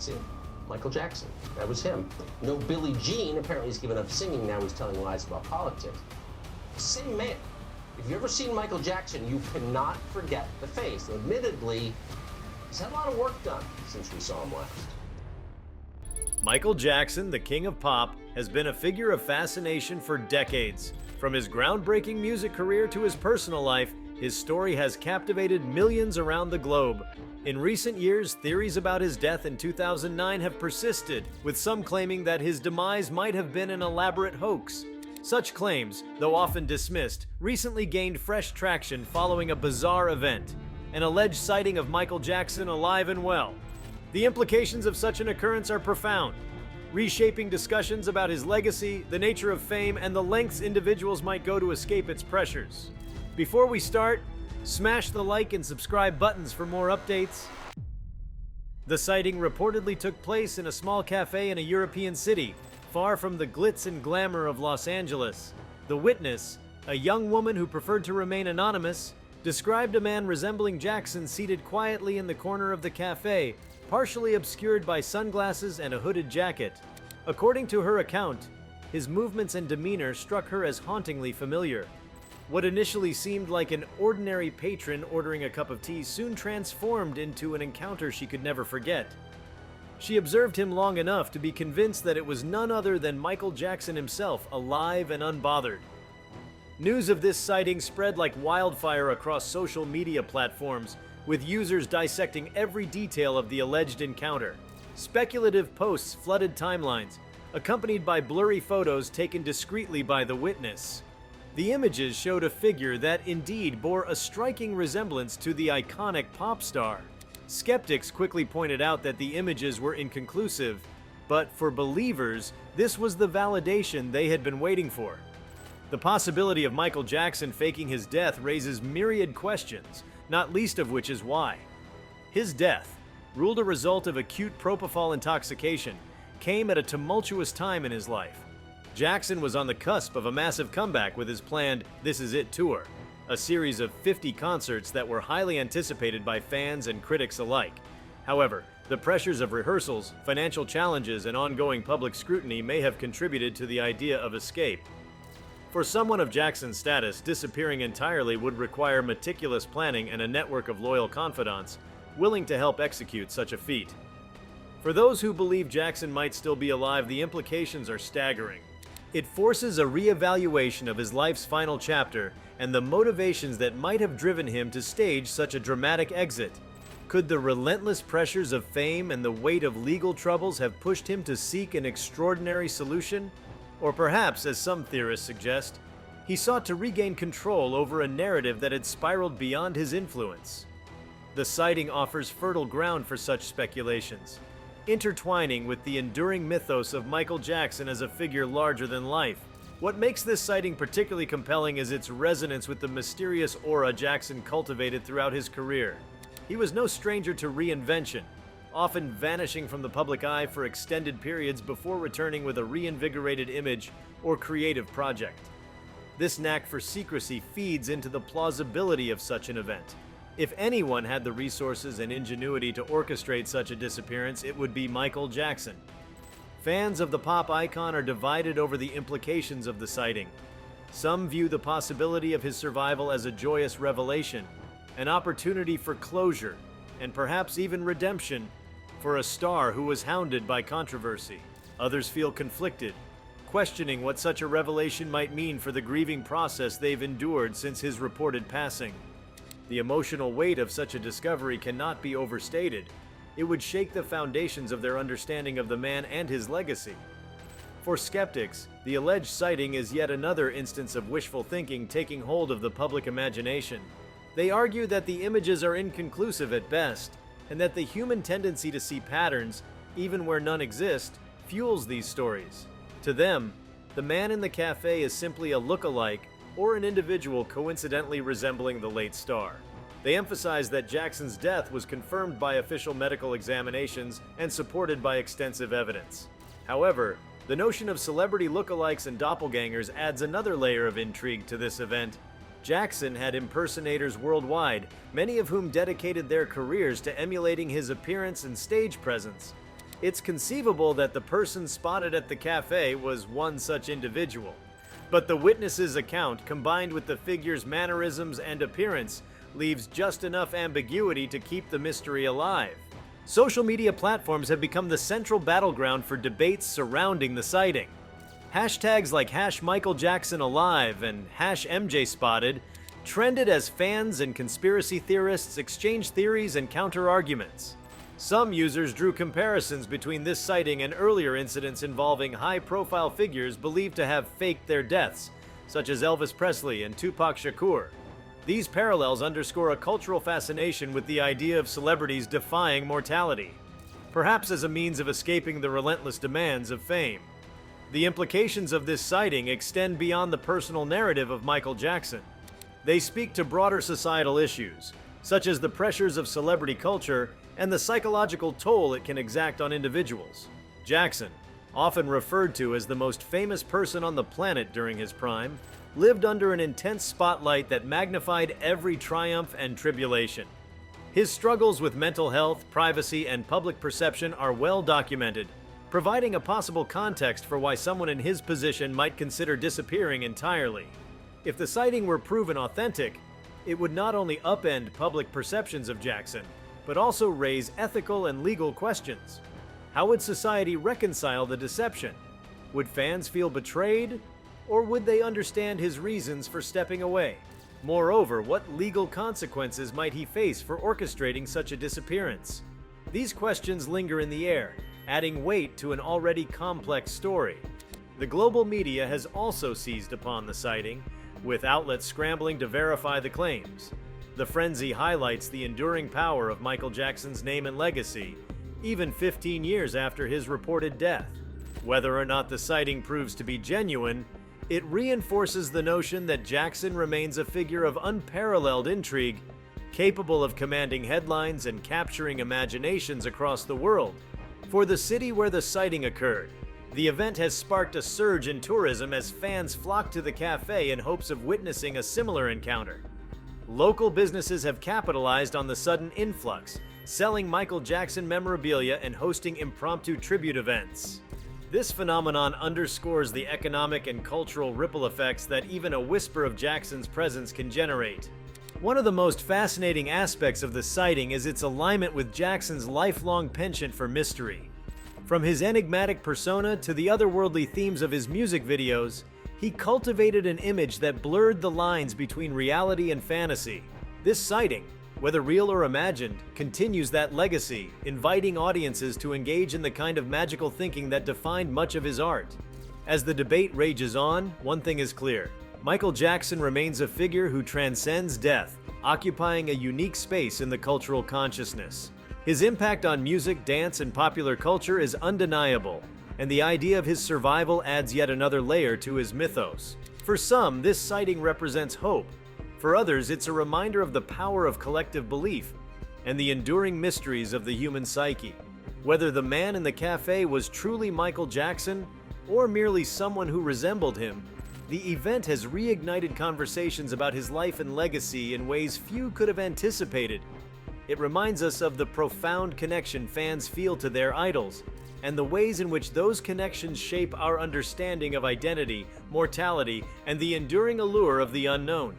See? Michael Jackson. That was him. No Billie Jean. Apparently he's given up singing. Now he's telling lies about politics. Same man. If you've ever seen Michael Jackson, you cannot forget the face. Admittedly, he's had a lot of work done since we saw him last. Michael Jackson, the king of pop, has been a figure of fascination for decades. From his groundbreaking music career to his personal life, his story has captivated millions around the globe. In recent years, theories about his death in 2009 have persisted, with some claiming that his demise might have been an elaborate hoax. Such claims, though often dismissed, recently gained fresh traction following a bizarre event, an alleged sighting of Michael Jackson alive and well. The implications of such an occurrence are profound, reshaping discussions about his legacy, the nature of fame, and the lengths individuals might go to escape its pressures. Before we start, smash the like and subscribe buttons for more updates. The sighting reportedly took place in a small cafe in a European city, far from the glitz and glamour of Los Angeles. The witness, a young woman who preferred to remain anonymous, described a man resembling Jackson seated quietly in the corner of the cafe, partially obscured by sunglasses and a hooded jacket. According to her account, his movements and demeanor struck her as hauntingly familiar. What initially seemed like an ordinary patron ordering a cup of tea soon transformed into an encounter she could never forget. She observed him long enough to be convinced that it was none other than Michael Jackson himself, alive and unbothered. News of this sighting spread like wildfire across social media platforms, with users dissecting every detail of the alleged encounter. Speculative posts flooded timelines, accompanied by blurry photos taken discreetly by the witness. The images showed a figure that indeed bore a striking resemblance to the iconic pop star. Skeptics quickly pointed out that the images were inconclusive, but for believers, this was the validation they had been waiting for. The possibility of Michael Jackson faking his death raises myriad questions, not least of which is why. His death, ruled a result of acute propofol intoxication, came at a tumultuous time in his life. Jackson was on the cusp of a massive comeback with his planned This Is It tour, a series of 50 concerts that were highly anticipated by fans and critics alike. However, the pressures of rehearsals, financial challenges, and ongoing public scrutiny may have contributed to the idea of escape. For someone of Jackson's status, disappearing entirely would require meticulous planning and a network of loyal confidants willing to help execute such a feat. For those who believe Jackson might still be alive, the implications are staggering. It forces a re-evaluation of his life's final chapter and the motivations that might have driven him to stage such a dramatic exit. Could the relentless pressures of fame and the weight of legal troubles have pushed him to seek an extraordinary solution? Or perhaps, as some theorists suggest, he sought to regain control over a narrative that had spiraled beyond his influence. The sighting offers fertile ground for such speculations, intertwining with the enduring mythos of Michael Jackson as a figure larger than life. What makes this sighting particularly compelling is its resonance with the mysterious aura Jackson cultivated throughout his career. He was no stranger to reinvention, often vanishing from the public eye for extended periods before returning with a reinvigorated image or creative project. This knack for secrecy feeds into the plausibility of such an event. If anyone had the resources and ingenuity to orchestrate such a disappearance, it would be Michael Jackson. Fans of the pop icon are divided over the implications of the sighting. Some view the possibility of his survival as a joyous revelation, an opportunity for closure, and perhaps even redemption for a star who was hounded by controversy. Others feel conflicted, questioning what such a revelation might mean for the grieving process they've endured since his reported passing. The emotional weight of such a discovery cannot be overstated. It would shake the foundations of their understanding of the man and his legacy. For skeptics, the alleged sighting is yet another instance of wishful thinking taking hold of the public imagination. They argue that the images are inconclusive at best, and that the human tendency to see patterns, even where none exist, fuels these stories. To them, the man in the cafe is simply a look-alike or an individual coincidentally resembling the late star. They emphasize that Jackson's death was confirmed by official medical examinations and supported by extensive evidence. However, the notion of celebrity lookalikes and doppelgangers adds another layer of intrigue to this event. Jackson had impersonators worldwide, many of whom dedicated their careers to emulating his appearance and stage presence. It's conceivable that the person spotted at the cafe was one such individual. But the witness's account, combined with the figure's mannerisms and appearance, leaves just enough ambiguity to keep the mystery alive. Social media platforms have become the central battleground for debates surrounding the sighting. Hashtags like #MichaelJacksonAlive and #MJSpotted trended as fans and conspiracy theorists exchanged theories and counter-arguments. Some users drew comparisons between this sighting and earlier incidents involving high-profile figures believed to have faked their deaths, such as Elvis Presley and Tupac Shakur. These parallels underscore a cultural fascination with the idea of celebrities defying mortality, perhaps as a means of escaping the relentless demands of fame. The implications of this sighting extend beyond the personal narrative of Michael Jackson. They speak to broader societal issues, such as the pressures of celebrity culture and the psychological toll it can exact on individuals. Jackson, often referred to as the most famous person on the planet during his prime, lived under an intense spotlight that magnified every triumph and tribulation. His struggles with mental health, privacy, and public perception are well documented, providing a possible context for why someone in his position might consider disappearing entirely. If the sighting were proven authentic, it would not only upend public perceptions of Jackson, but also raise ethical and legal questions. How would society reconcile the deception? Would fans feel betrayed, or would they understand his reasons for stepping away? Moreover, what legal consequences might he face for orchestrating such a disappearance? These questions linger in the air, adding weight to an already complex story. The global media has also seized upon the sighting, with outlets scrambling to verify the claims. The frenzy highlights the enduring power of Michael Jackson's name and legacy, even 15 years after his reported death. Whether or not the sighting proves to be genuine, it reinforces the notion that Jackson remains a figure of unparalleled intrigue, capable of commanding headlines and capturing imaginations across the world. For the city where the sighting occurred, the event has sparked a surge in tourism as fans flock to the cafe in hopes of witnessing a similar encounter. Local businesses have capitalized on the sudden influx, selling Michael Jackson memorabilia and hosting impromptu tribute events. This phenomenon underscores the economic and cultural ripple effects that even a whisper of Jackson's presence can generate. One of the most fascinating aspects of the sighting is its alignment with Jackson's lifelong penchant for mystery. From his enigmatic persona to the otherworldly themes of his music videos, he cultivated an image that blurred the lines between reality and fantasy. This sighting, whether real or imagined, continues that legacy, inviting audiences to engage in the kind of magical thinking that defined much of his art. As the debate rages on, one thing is clear: Michael Jackson remains a figure who transcends death, occupying a unique space in the cultural consciousness. His impact on music, dance, and popular culture is undeniable, and the idea of his survival adds yet another layer to his mythos. For some, this sighting represents hope. For others, it's a reminder of the power of collective belief and the enduring mysteries of the human psyche. Whether the man in the cafe was truly Michael Jackson or merely someone who resembled him, the event has reignited conversations about his life and legacy in ways few could have anticipated. It reminds us of the profound connection fans feel to their idols, and the ways in which those connections shape our understanding of identity, mortality, and the enduring allure of the unknown.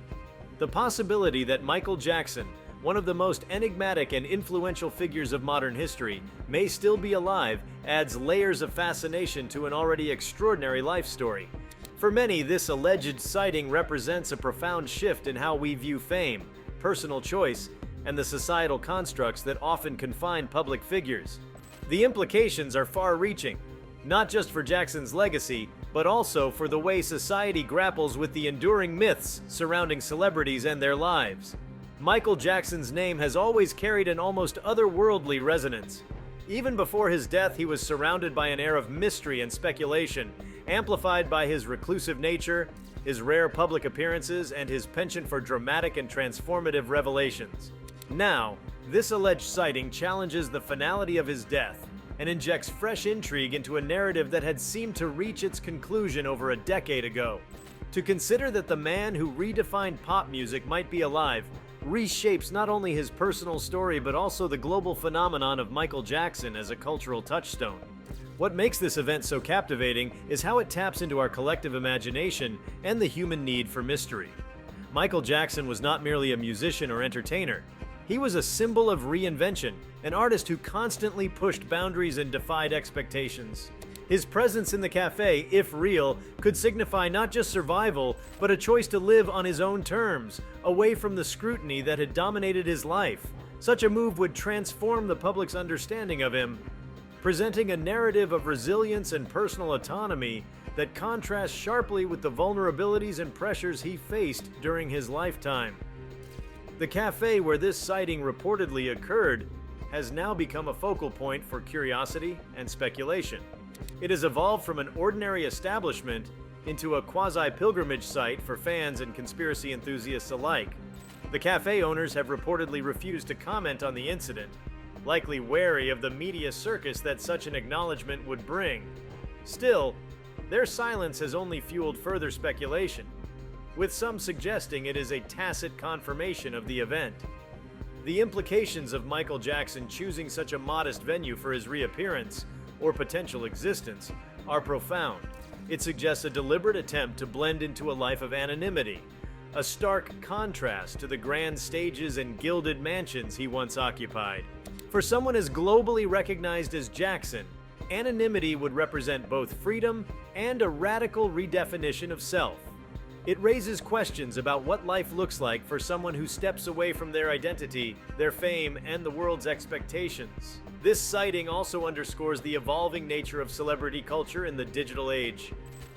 The possibility that Michael Jackson, one of the most enigmatic and influential figures of modern history, may still be alive adds layers of fascination to an already extraordinary life story. For many, this alleged sighting represents a profound shift in how we view fame, personal choice, and the societal constructs that often confine public figures. The implications are far-reaching, not just for Jackson's legacy, but also for the way society grapples with the enduring myths surrounding celebrities and their lives. Michael Jackson's name has always carried an almost otherworldly resonance. Even before his death, he was surrounded by an air of mystery and speculation, amplified by his reclusive nature, his rare public appearances, and his penchant for dramatic and transformative revelations. Now, this alleged sighting challenges the finality of his death and injects fresh intrigue into a narrative that had seemed to reach its conclusion over a decade ago. To consider that the man who redefined pop music might be alive reshapes not only his personal story but also the global phenomenon of Michael Jackson as a cultural touchstone. What makes this event so captivating is how it taps into our collective imagination and the human need for mystery. Michael Jackson was not merely a musician or entertainer. He was a symbol of reinvention, an artist who constantly pushed boundaries and defied expectations. His presence in the cafe, if real, could signify not just survival, but a choice to live on his own terms, away from the scrutiny that had dominated his life. Such a move would transform the public's understanding of him, presenting a narrative of resilience and personal autonomy that contrasts sharply with the vulnerabilities and pressures he faced during his lifetime. The cafe where this sighting reportedly occurred has now become a focal point for curiosity and speculation. It has evolved from an ordinary establishment into a quasi-pilgrimage site for fans and conspiracy enthusiasts alike. The cafe owners have reportedly refused to comment on the incident, likely wary of the media circus that such an acknowledgement would bring. Still, their silence has only fueled further speculation, with some suggesting it is a tacit confirmation of the event. The implications of Michael Jackson choosing such a modest venue for his reappearance, or potential existence, are profound. It suggests a deliberate attempt to blend into a life of anonymity, a stark contrast to the grand stages and gilded mansions he once occupied. For someone as globally recognized as Jackson, anonymity would represent both freedom and a radical redefinition of self. It raises questions about what life looks like for someone who steps away from their identity, their fame, and the world's expectations. This sighting also underscores the evolving nature of celebrity culture in the digital age.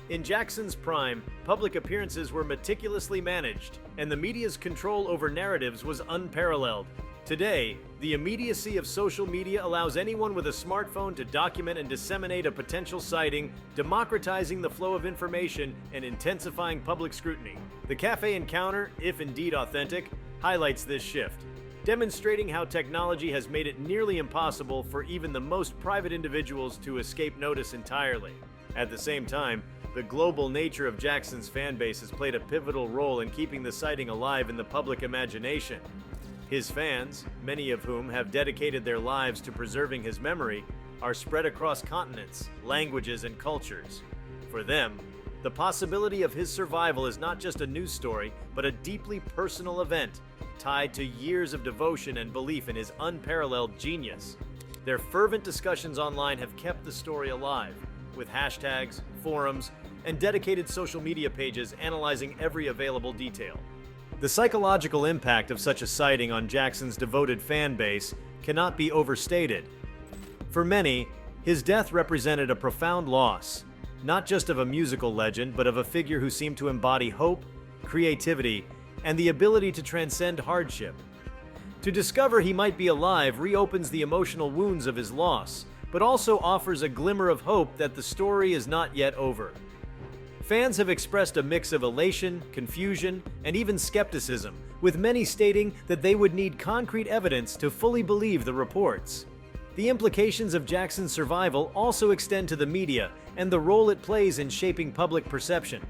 In Jackson's prime, public appearances were meticulously managed, and the media's control over narratives was unparalleled. Today, the immediacy of social media allows anyone with a smartphone to document and disseminate a potential sighting, democratizing the flow of information and intensifying public scrutiny. The cafe encounter, if indeed authentic, highlights this shift, demonstrating how technology has made it nearly impossible for even the most private individuals to escape notice entirely. At the same time, the global nature of Jackson's fanbase has played a pivotal role in keeping the sighting alive in the public imagination. His fans, many of whom have dedicated their lives to preserving his memory, are spread across continents, languages, and cultures. For them, the possibility of his survival is not just a news story, but a deeply personal event tied to years of devotion and belief in his unparalleled genius. Their fervent discussions online have kept the story alive, with hashtags, forums, and dedicated social media pages analyzing every available detail. The psychological impact of such a sighting on Jackson's devoted fan base cannot be overstated. For many, his death represented a profound loss, not just of a musical legend, but of a figure who seemed to embody hope, creativity, and the ability to transcend hardship. To discover he might be alive reopens the emotional wounds of his loss, but also offers a glimmer of hope that the story is not yet over. Fans have expressed a mix of elation, confusion, and even skepticism, with many stating that they would need concrete evidence to fully believe the reports. The implications of Jackson's survival also extend to the media and the role it plays in shaping public perception.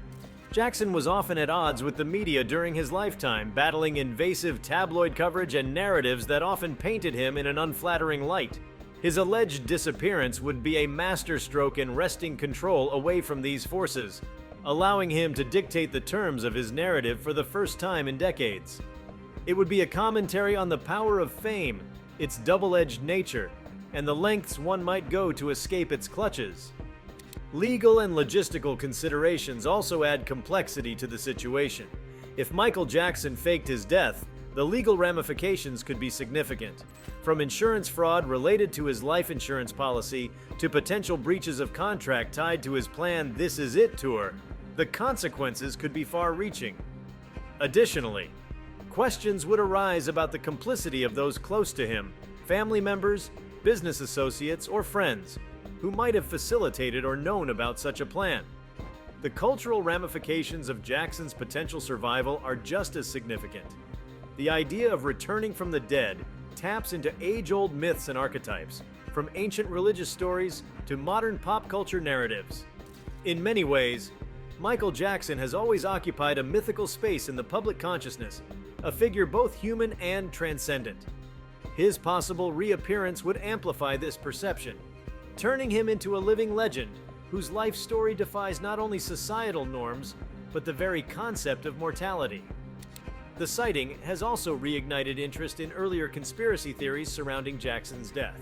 Jackson was often at odds with the media during his lifetime, battling invasive tabloid coverage and narratives that often painted him in an unflattering light. His alleged disappearance would be a masterstroke in wresting control away from these forces, allowing him to dictate the terms of his narrative for the first time in decades. It would be a commentary on the power of fame, its double-edged nature, and the lengths one might go to escape its clutches. Legal and logistical considerations also add complexity to the situation. If Michael Jackson faked his death, the legal ramifications could be significant, from insurance fraud related to his life insurance policy to potential breaches of contract tied to his planned This Is It tour. The consequences could be far-reaching. Additionally, questions would arise about the complicity of those close to him, family members, business associates, or friends, who might have facilitated or known about such a plan. The cultural ramifications of Jackson's potential survival are just as significant. The idea of returning from the dead taps into age-old myths and archetypes, from ancient religious stories to modern pop culture narratives. In many ways, Michael Jackson has always occupied a mythical space in the public consciousness, a figure both human and transcendent. His possible reappearance would amplify this perception, turning him into a living legend whose life story defies not only societal norms, but the very concept of mortality. The sighting has also reignited interest in earlier conspiracy theories surrounding Jackson's death.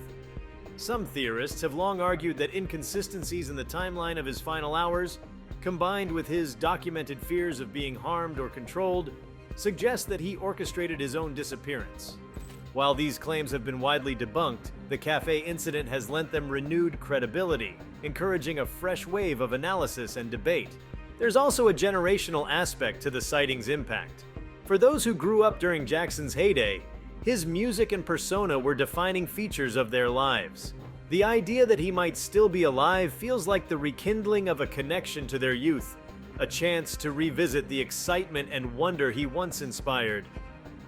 Some theorists have long argued that inconsistencies in the timeline of his final hours, combined with his documented fears of being harmed or controlled, suggest that he orchestrated his own disappearance. While these claims have been widely debunked, the cafe incident has lent them renewed credibility, encouraging a fresh wave of analysis and debate. There's also a generational aspect to the sighting's impact. For those who grew up during Jackson's heyday, his music and persona were defining features of their lives. The idea that he might still be alive feels like the rekindling of a connection to their youth, a chance to revisit the excitement and wonder he once inspired.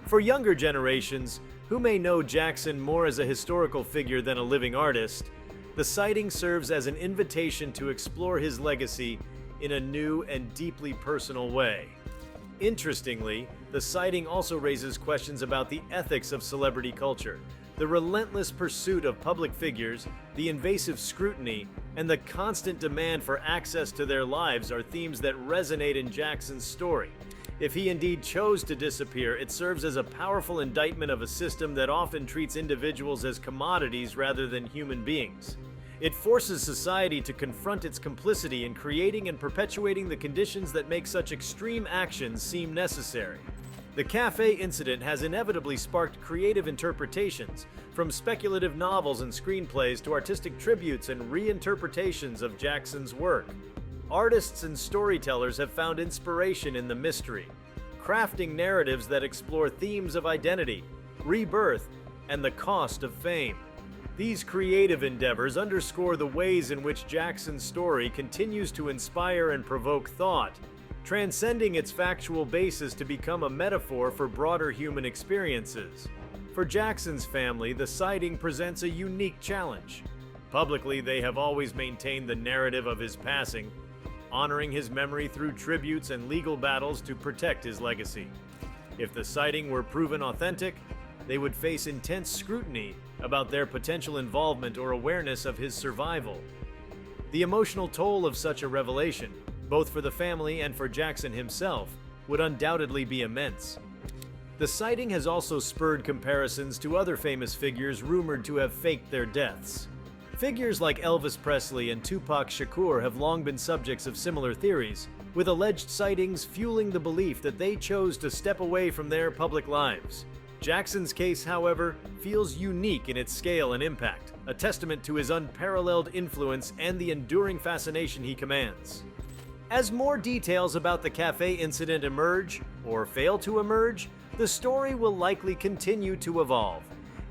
For younger generations, who may know Jackson more as a historical figure than a living artist, the sighting serves as an invitation to explore his legacy in a new and deeply personal way. Interestingly, the sighting also raises questions about the ethics of celebrity culture. The relentless pursuit of public figures, the invasive scrutiny, and the constant demand for access to their lives are themes that resonate in Jackson's story. If he indeed chose to disappear, it serves as a powerful indictment of a system that often treats individuals as commodities rather than human beings. It forces society to confront its complicity in creating and perpetuating the conditions that make such extreme actions seem necessary. The cafe incident has inevitably sparked creative interpretations, from speculative novels and screenplays to artistic tributes and reinterpretations of Jackson's work. Artists and storytellers have found inspiration in the mystery, crafting narratives that explore themes of identity, rebirth, and the cost of fame. These creative endeavors underscore the ways in which Jackson's story continues to inspire and provoke thought, transcending its factual basis to become a metaphor for broader human experiences. For Jackson's family, the sighting presents a unique challenge. Publicly, they have always maintained the narrative of his passing, honoring his memory through tributes and legal battles to protect his legacy. If the sighting were proven authentic, they would face intense scrutiny about their potential involvement or awareness of his survival. The emotional toll of such a revelation, both for the family and for Jackson himself, would undoubtedly be immense. The sighting has also spurred comparisons to other famous figures rumored to have faked their deaths. Figures like Elvis Presley and Tupac Shakur have long been subjects of similar theories, with alleged sightings fueling the belief that they chose to step away from their public lives. Jackson's case, however, feels unique in its scale and impact, a testament to his unparalleled influence and the enduring fascination he commands. As more details about the cafe incident emerge, or fail to emerge, the story will likely continue to evolve.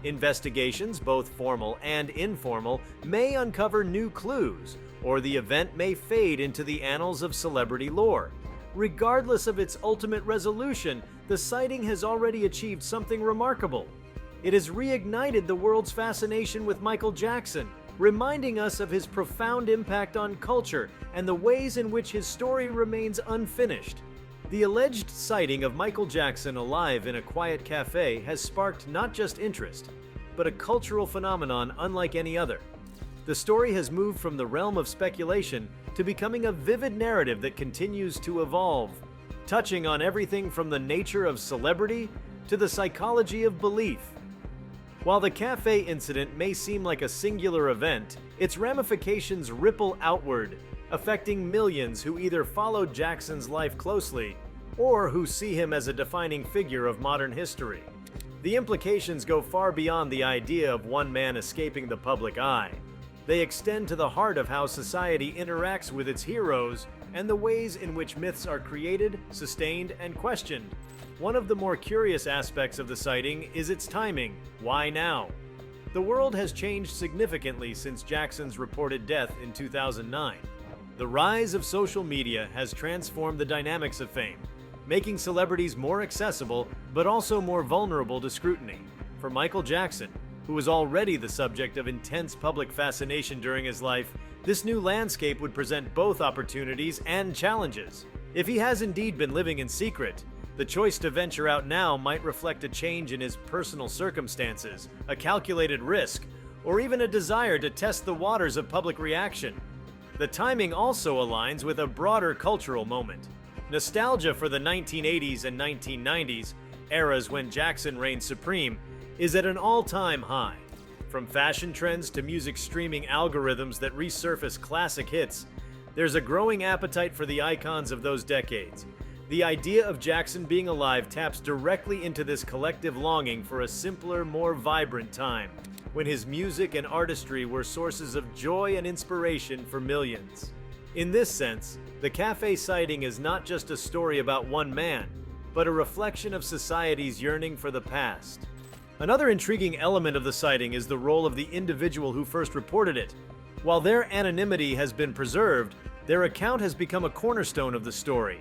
Investigations, both formal and informal, may uncover new clues, or the event may fade into the annals of celebrity lore. Regardless of its ultimate resolution, the sighting has already achieved something remarkable. It has reignited the world's fascination with Michael Jackson, reminding us of his profound impact on culture and the ways in which his story remains unfinished. The alleged sighting of Michael Jackson alive in a quiet cafe has sparked not just interest, but a cultural phenomenon unlike any other. The story has moved from the realm of speculation to becoming a vivid narrative that continues to evolve, touching on everything from the nature of celebrity to the psychology of belief. While the cafe incident may seem like a singular event, its ramifications ripple outward, affecting millions who either followed Jackson's life closely or who see him as a defining figure of modern history. The implications go far beyond the idea of one man escaping the public eye. They extend to the heart of how society interacts with its heroes and the ways in which myths are created, sustained, and questioned. One of the more curious aspects of the sighting is its timing. Why now? The world has changed significantly since Jackson's reported death in 2009. The rise of social media has transformed the dynamics of fame, making celebrities more accessible but also more vulnerable to scrutiny. For Michael Jackson, who was already the subject of intense public fascination during his life, this new landscape would present both opportunities and challenges. If he has indeed been living in secret, The choice to venture out now might reflect a change in his personal circumstances, a calculated risk, or even a desire to test the waters of public reaction. The timing also aligns with a broader cultural moment. Nostalgia for the 1980s and 1990s, eras when Jackson reigned supreme, is at an all-time high. From fashion trends to music streaming algorithms that resurface classic hits, there's a growing appetite for the icons of those decades. The idea of Jackson being alive taps directly into this collective longing for a simpler, more vibrant time, when his music and artistry were sources of joy and inspiration for millions. In this sense, the cafe sighting is not just a story about one man, but a reflection of society's yearning for the past. Another intriguing element of the sighting is the role of the individual who first reported it. While their anonymity has been preserved, their account has become a cornerstone of the story.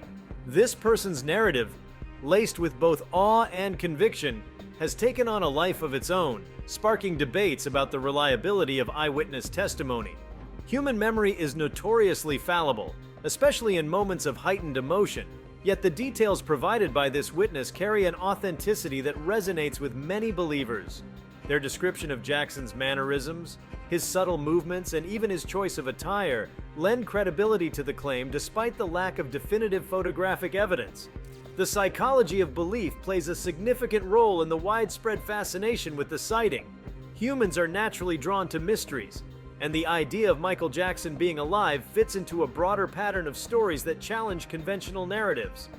This person's narrative, laced with both awe and conviction, has taken on a life of its own, sparking debates about the reliability of eyewitness testimony. Human memory is notoriously fallible, especially in moments of heightened emotion, yet the details provided by this witness carry an authenticity that resonates with many believers. Their description of Jackson's mannerisms, his subtle movements, and even his choice of attire lend credibility to the claim despite the lack of definitive photographic evidence. The psychology of belief plays a significant role in the widespread fascination with the sighting. Humans are naturally drawn to mysteries, and the idea of Michael Jackson being alive fits into a broader pattern of stories that challenge conventional narratives.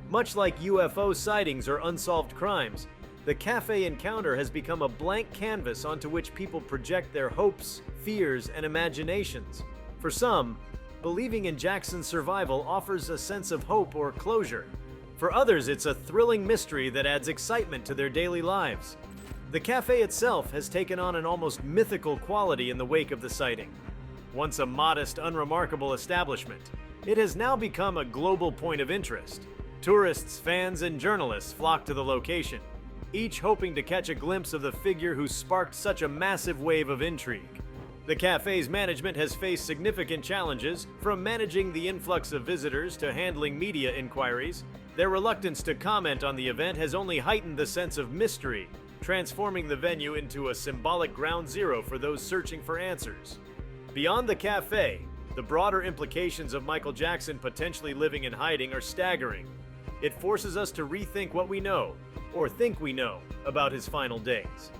Much like UFO sightings or unsolved crimes, the cafe encounter has become a blank canvas onto which people project their hopes, fears, and imaginations. For some, believing in Jackson's survival offers a sense of hope or closure. For others, it's a thrilling mystery that adds excitement to their daily lives. The cafe itself has taken on an almost mythical quality in the wake of the sighting. Once a modest, unremarkable establishment, it has now become a global point of interest. Tourists, fans, and journalists flock to the location, each hoping to catch a glimpse of the figure who sparked such a massive wave of intrigue. The cafe's management has faced significant challenges, from managing the influx of visitors to handling media inquiries. Their reluctance to comment on the event has only heightened the sense of mystery, transforming the venue into a symbolic ground zero for those searching for answers. Beyond the cafe, the broader implications of Michael Jackson potentially living in hiding are staggering. It forces us to rethink what we know, or think we know, about his final days.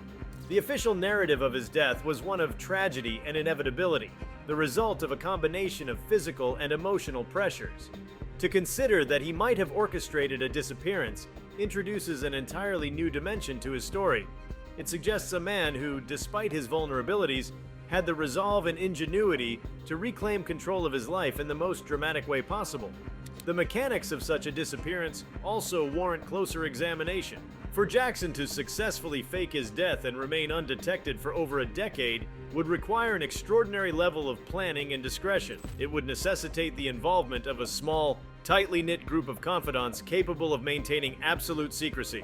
The official narrative of his death was one of tragedy and inevitability, the result of a combination of physical and emotional pressures. To consider that he might have orchestrated a disappearance introduces an entirely new dimension to his story. It suggests a man who, despite his vulnerabilities, had the resolve and ingenuity to reclaim control of his life in the most dramatic way possible. The mechanics of such a disappearance also warrant closer examination. For Jackson to successfully fake his death and remain undetected for over a decade would require an extraordinary level of planning and discretion. It would necessitate the involvement of a small, tightly knit group of confidants capable of maintaining absolute secrecy.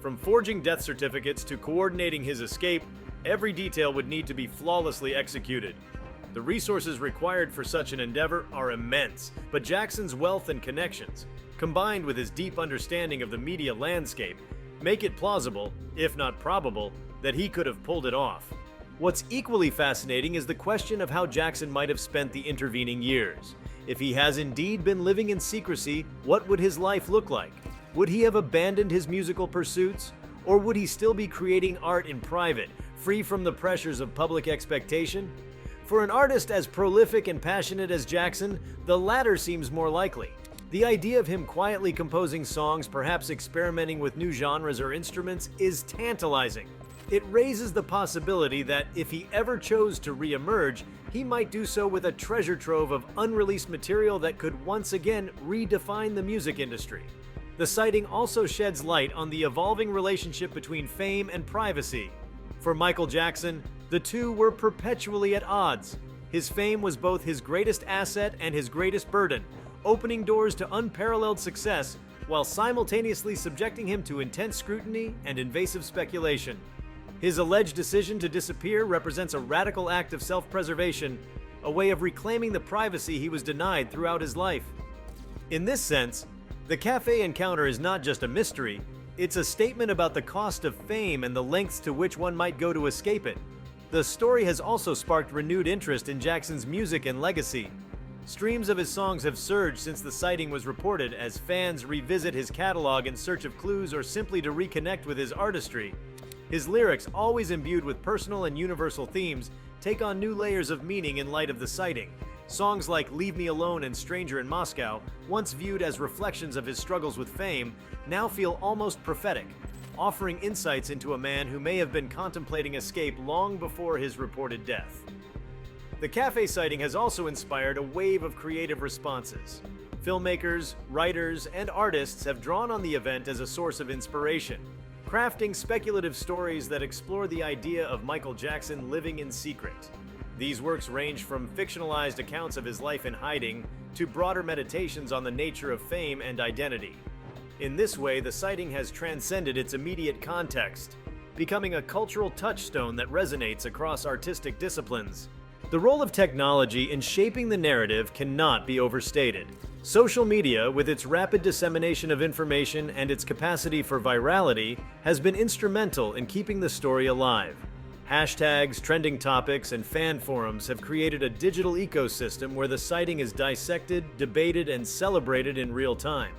From forging death certificates to coordinating his escape, every detail would need to be flawlessly executed. The resources required for such an endeavor are immense, but Jackson's wealth and connections, combined with his deep understanding of the media landscape, make it plausible, if not probable, that he could have pulled it off. What's equally fascinating is the question of how Jackson might have spent the intervening years. If he has indeed been living in secrecy, what would his life look like? Would he have abandoned his musical pursuits? Or would he still be creating art in private, free from the pressures of public expectation? For an artist as prolific and passionate as Jackson, the latter seems more likely. The idea of him quietly composing songs, perhaps experimenting with new genres or instruments, is tantalizing. It raises the possibility that if he ever chose to re-emerge, he might do so with a treasure trove of unreleased material that could once again redefine the music industry. The sighting also sheds light on the evolving relationship between fame and privacy. For Michael Jackson, the two were perpetually at odds. His fame was both his greatest asset and his greatest burden, opening doors to unparalleled success while simultaneously subjecting him to intense scrutiny and invasive speculation. His alleged decision to disappear represents a radical act of self-preservation, a way of reclaiming the privacy he was denied throughout his life. In this sense, The cafe encounter is not just a mystery, it's a statement about the cost of fame and the lengths to which one might go to escape it. The story has also sparked renewed interest in Jackson's music and legacy. Streams of his songs have surged since the sighting was reported as fans revisit his catalog in search of clues or simply to reconnect with his artistry. His lyrics, always imbued with personal and universal themes, take on new layers of meaning in light of the sighting. Songs like Leave Me Alone and Stranger in Moscow, once viewed as reflections of his struggles with fame, now feel almost prophetic, offering insights into a man who may have been contemplating escape long before his reported death. The cafe sighting has also inspired a wave of creative responses. Filmmakers, writers, and artists have drawn on the event as a source of inspiration, crafting speculative stories that explore the idea of Michael Jackson living in secret. These works range from fictionalized accounts of his life in hiding to broader meditations on the nature of fame and identity. In this way, the sighting has transcended its immediate context, becoming a cultural touchstone that resonates across artistic disciplines. The role of technology in shaping the narrative cannot be overstated. Social media, with its rapid dissemination of information and its capacity for virality, has been instrumental in keeping the story alive. Hashtags, trending topics, and fan forums have created a digital ecosystem where the sighting is dissected, debated, and celebrated in real time.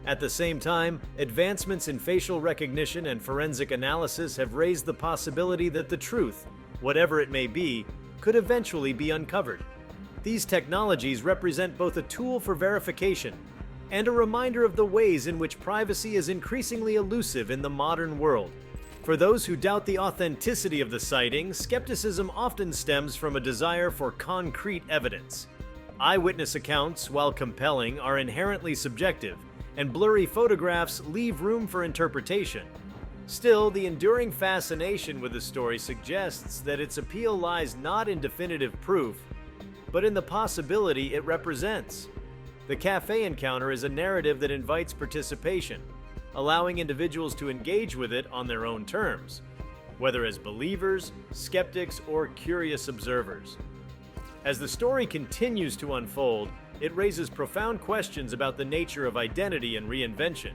At the same time, advancements in facial recognition and forensic analysis have raised the possibility that the truth, whatever it may be, could eventually be uncovered. These technologies represent both a tool for verification and a reminder of the ways in which privacy is increasingly elusive in the modern world. For those who doubt the authenticity of the sighting, skepticism often stems from a desire for concrete evidence. Eyewitness accounts, while compelling, are inherently subjective, and blurry photographs leave room for interpretation. Still, the enduring fascination with the story suggests that its appeal lies not in definitive proof, but in the possibility it represents. The cafe encounter is a narrative that invites participation, allowing individuals to engage with it on their own terms, whether as believers, skeptics, or curious observers. As the story continues to unfold, it raises profound questions about the nature of identity and reinvention.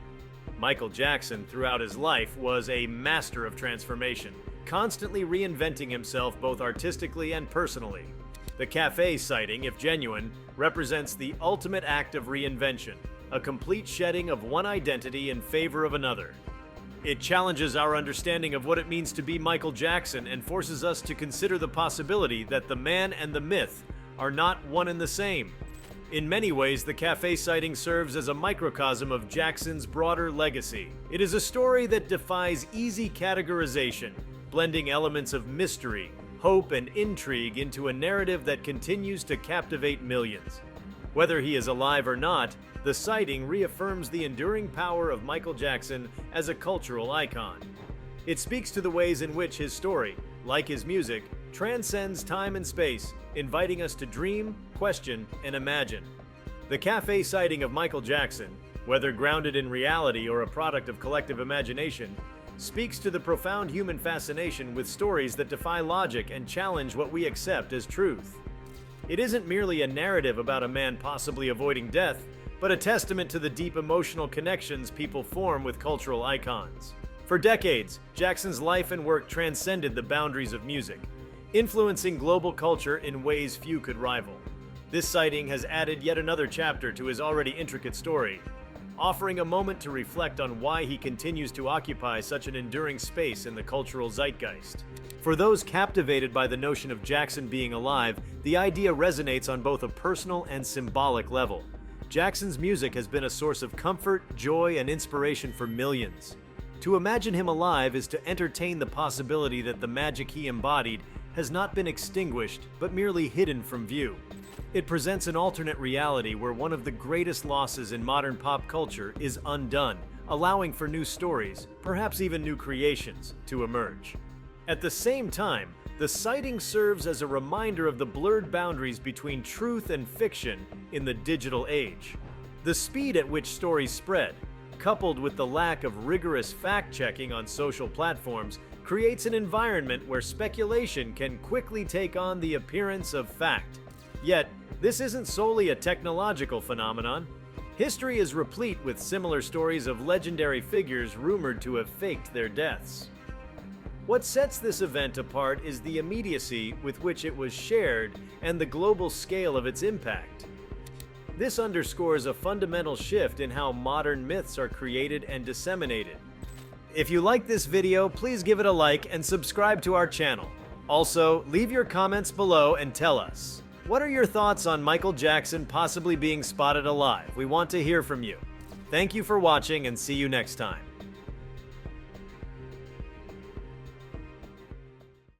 Michael Jackson, throughout his life, was a master of transformation, constantly reinventing himself both artistically and personally. The cafe sighting, if genuine, represents the ultimate act of reinvention, a complete shedding of one identity in favor of another. It challenges our understanding of what it means to be Michael Jackson and forces us to consider the possibility that the man and the myth are not one and the same. In many ways, the cafe sighting serves as a microcosm of Jackson's broader legacy. It is a story that defies easy categorization, blending elements of mystery, hope, and intrigue into a narrative that continues to captivate millions. Whether he is alive or not, the sighting reaffirms the enduring power of Michael Jackson as a cultural icon. It speaks to the ways in which his story, like his music, transcends time and space, inviting us to dream, question, and imagine. The cafe sighting of Michael Jackson, whether grounded in reality or a product of collective imagination, speaks to the profound human fascination with stories that defy logic and challenge what we accept as truth. It isn't merely a narrative about a man possibly avoiding death, but a testament to the deep emotional connections people form with cultural icons. For decades, Jackson's life and work transcended the boundaries of music, influencing global culture in ways few could rival. This sighting has added yet another chapter to his already intricate story, offering a moment to reflect on why he continues to occupy such an enduring space in the cultural zeitgeist. For those captivated by the notion of Jackson being alive, the idea resonates on both a personal and symbolic level. Jackson's music has been a source of comfort, joy, and inspiration for millions. To imagine him alive is to entertain the possibility that the magic he embodied has not been extinguished, but merely hidden from view. It presents an alternate reality where one of the greatest losses in modern pop culture is undone, allowing for new stories, perhaps even new creations, to emerge. At the same time, the sighting serves as a reminder of the blurred boundaries between truth and fiction in the digital age. The speed at which stories spread, coupled with the lack of rigorous fact-checking on social platforms, creates an environment where speculation can quickly take on the appearance of fact. Yet, this isn't solely a technological phenomenon. History is replete with similar stories of legendary figures rumored to have faked their deaths. What sets this event apart is the immediacy with which it was shared and the global scale of its impact. This underscores a fundamental shift in how modern myths are created and disseminated. If you like this video, please give it a like and subscribe to our channel. Also, leave your comments below and tell us, what are your thoughts on Michael Jackson possibly being spotted alive? We want to hear from you. Thank you for watching and see you next time.